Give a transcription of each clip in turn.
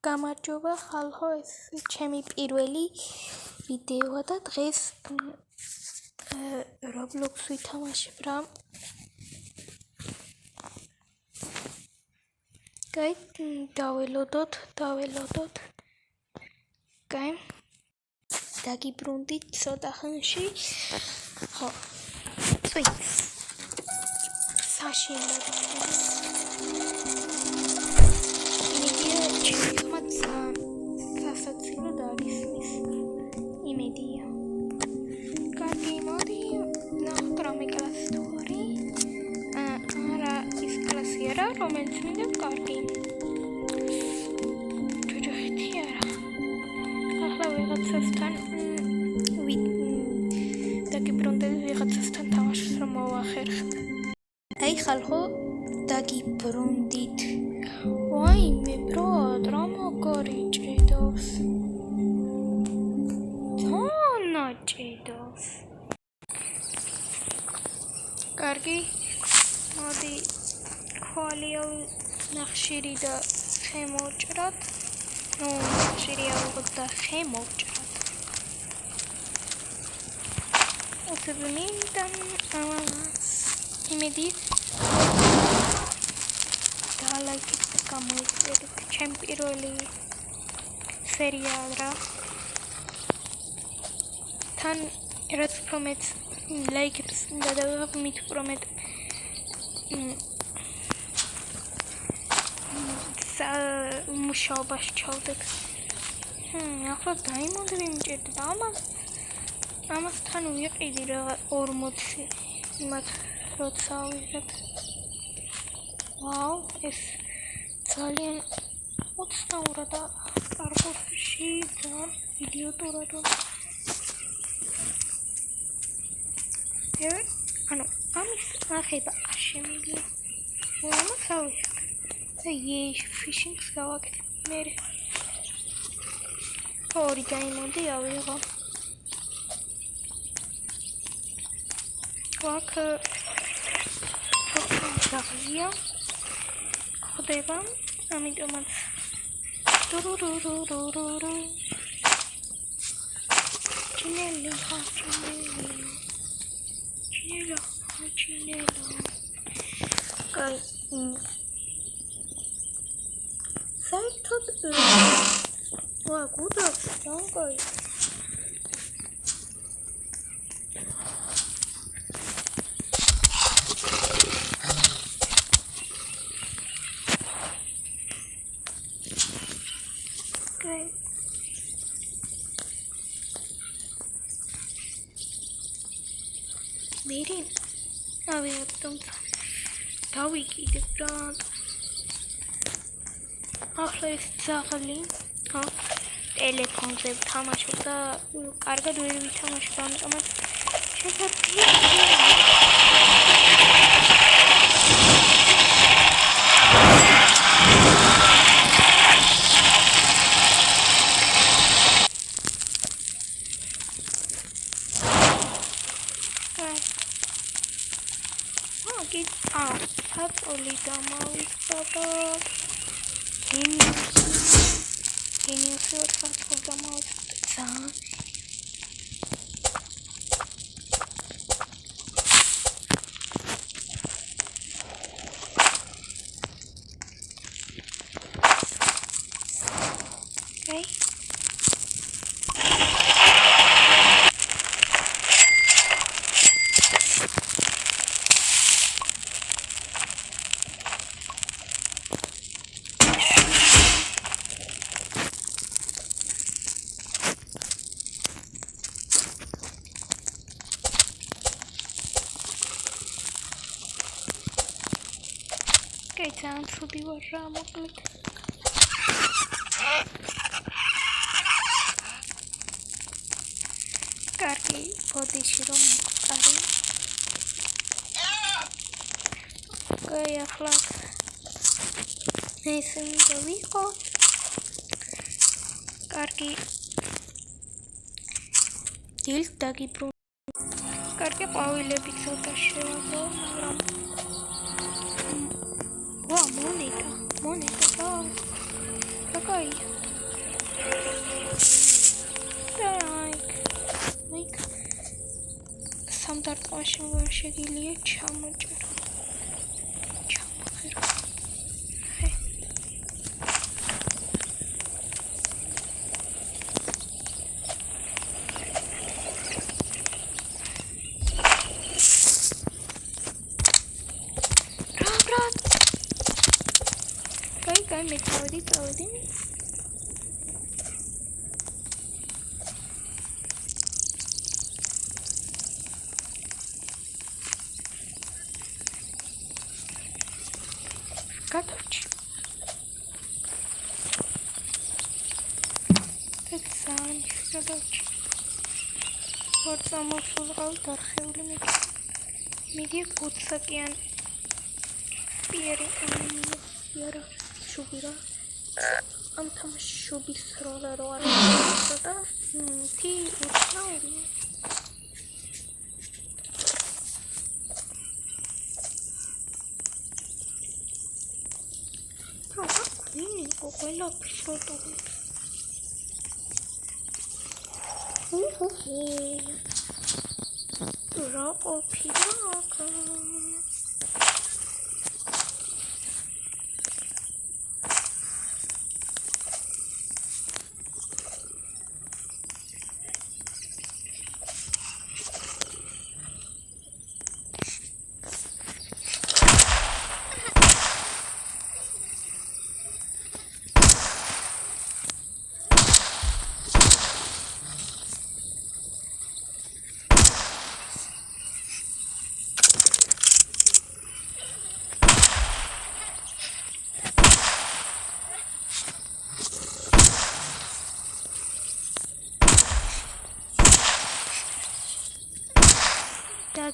გამარჯობა ხალხო, ეს ჩემი პირველი ვიდეოა და დღეს Roblox ვითამაშებ რა. Კაი, დაველოდოთ. კაი. დაგიბრუნდით ცოტა ხანში. ხო. წვით. საშინელო. სასაცილო დაისმის იმედია. კარგი, მოდი ნახოთ რამე კლასი თუ არის. არა, ის კლასი არა, რომელიც მინდა კარგი. ჯოჯოხეთი არა. ახლა ვიღაცასთან დაგიბრუნდეთ ვიღაცასთან თამაშს რომ მოვახერხებ. აი ხალხო, დაგიბრუნდით. ვაიმე ბრატ, რა მოგარიჭედოს? თონაჭედოს. კარგი, მოდი ხვალია ნახშირი და ხე მოვჭრათ. ნახშირი ავიღოთ და ხე მოვჭრათ. უთებნიდან იმედი ლაიქით და გამოიწერეთ ჩემ პირველი სერიალ რა. თან რაც უფრო მეტ ლაიქებს გადავიღებ, მით უფრო მეტ მუშაობაში ჩავდებ. ახლა დაიმონდი მიმჭირდა და ამასთან ვიყიდი რა 40 იმათ როცა ავიღებ. ვაუ, ეს ძალიან უცნაურა და კარგოში ძალიან იდიოტურად. ანუ ამის ახება არ შემიძლია. ამას ავიღებ. და ფიშინგს გავაკეთებ. მე ორი დაიმონდი ავიღო. აქ ზაღლია ხდება, ამიტომაც ჩინელო. კაი, საერთოდ გუდას კაი. მერე ავიღებ თუმცა დავიკიდებ რა. ახლა ეს ძაღლი ტელეფონზე ვთამაშობ და კარგად ვერ ვითამაშებ, ამიტომაც შესაძლოა საწოლი დამავიწყდა. გენიუსი ვარ, საწოლი დამავიწყდა. ძალიან კაი. ძალიან ცუდი ვარ რა, მოკლედ. კარგი, ბოდიში რომ მყარი. კაი, ახლა ეს მინდა ვიყო. კარგი. დილს დაგიბრუნდი. კარგი, ყვავილები ცოტა შევაგო, მაგრამ moneta, moneta, მაშინ შეგიძლია ჩამოჭერო. ჩამოღერო. Guy, me წავედი. გადავჭი. გადავჭი. ვარ წამოსულიყავ დარხეული მიდი 20 საკიან პირი არა შუბირა ამ თამაში შუბის როლა რო არ და თი უცნაური ყველა ფშოტული რა ყოფილა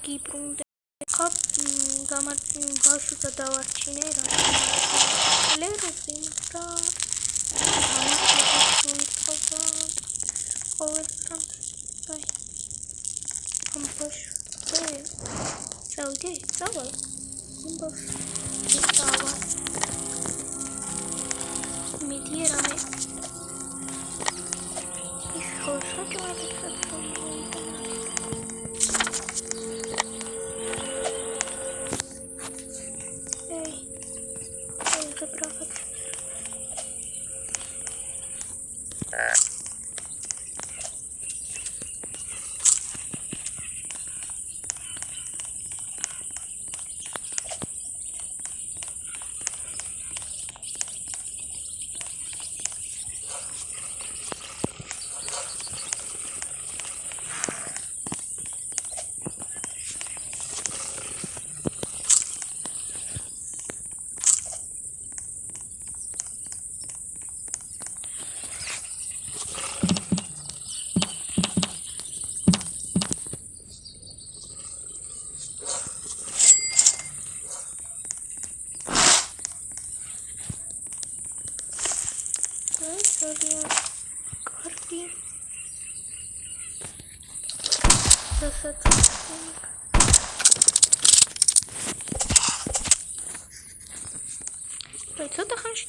გიბრუნდე ხა ბავშვთა დავარჩინე რა ლეროსი და ცოტა ხანში